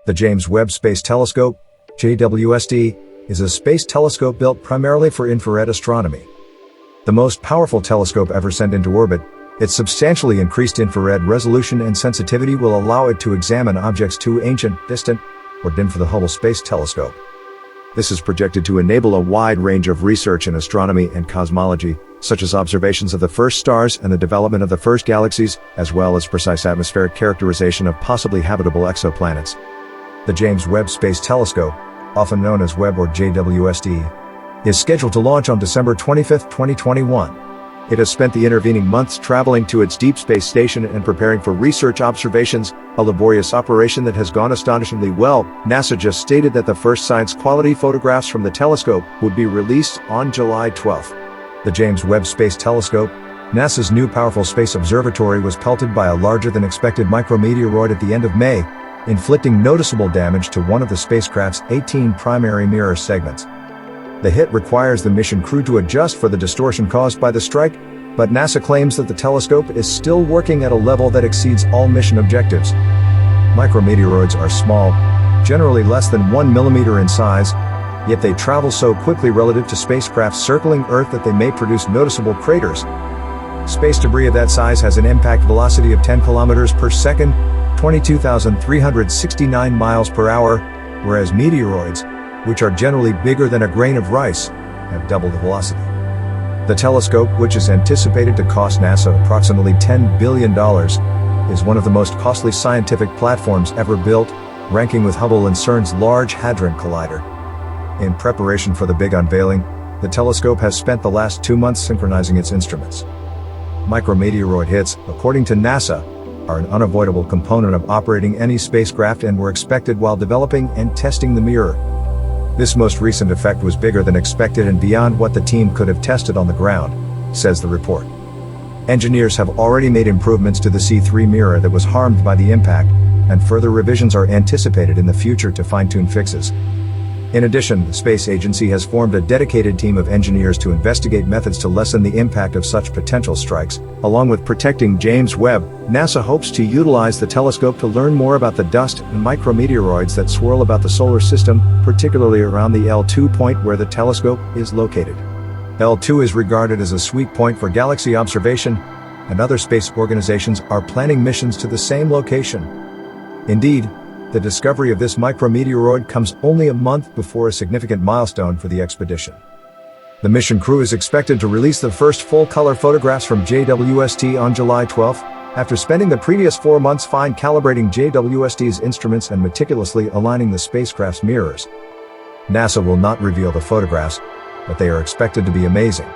The James Webb Space Telescope, JWST, is a space telescope built primarily for infrared astronomy. The most powerful telescope ever sent into orbit, its substantially increased infrared resolution and sensitivity will allow it to examine objects too ancient, distant, or dim for the Hubble Space Telescope. This is projected to enable a wide range of research in astronomy and cosmology, such as observations of the first stars and the development of the first galaxies, as well as precise atmospheric characterization of possibly habitable exoplanets. The James Webb Space Telescope, often known as Webb or JWST, is scheduled to launch on December 25, 2021. It has spent the intervening months traveling to its deep space station and preparing for research observations, a laborious operation that has gone astonishingly well. NASA just stated that the first science-quality photographs from the telescope would be released on July 12. The James Webb Space Telescope, NASA's new powerful space observatory, was pelted by a larger-than-expected micrometeoroid at the end of May, inflicting noticeable damage to one of the spacecraft's 18 primary mirror segments. The hit requires the mission crew to adjust for the distortion caused by the strike, but NASA claims that the telescope is still working at a level that exceeds all mission objectives. Micrometeoroids are small, generally less than 1 millimeter in size, yet they travel so quickly relative to spacecraft circling Earth that they may produce noticeable craters. Space debris of that size has an impact velocity of 10 kilometers per second, 22,369 miles per hour, whereas meteoroids, which are generally bigger than a grain of rice, have double the velocity. The telescope, which is anticipated to cost NASA approximately $10 billion, is one of the most costly scientific platforms ever built, ranking with Hubble and CERN's Large Hadron Collider. In preparation for the big unveiling, the telescope has spent the last 2 months synchronizing its instruments. Micrometeoroid hits, according to NASA, are an unavoidable component of operating any spacecraft and were expected while developing and testing the mirror. This most recent effect was bigger than expected and beyond what the team could have tested on the ground, says the report. Engineers have already made improvements to the C3 mirror that was harmed by the impact, and further revisions are anticipated in the future to fine-tune fixes. In addition, the space agency has formed a dedicated team of engineers to investigate methods to lessen the impact of such potential strikes. Along with protecting James Webb, NASA hopes to utilize the telescope to learn more about the dust and micrometeoroids that swirl about the solar system, particularly around the L2 point where the telescope is located. L2 is regarded as a sweet point for galaxy observation, and other space organizations are planning missions to the same location. Indeed, the discovery of this micrometeoroid comes only a month before a significant milestone for the expedition. The mission crew is expected to release the first full-color photographs from JWST on July 12, after spending the previous 4 months fine-calibrating JWST's instruments and meticulously aligning the spacecraft's mirrors. NASA will not reveal the photographs, but they are expected to be amazing.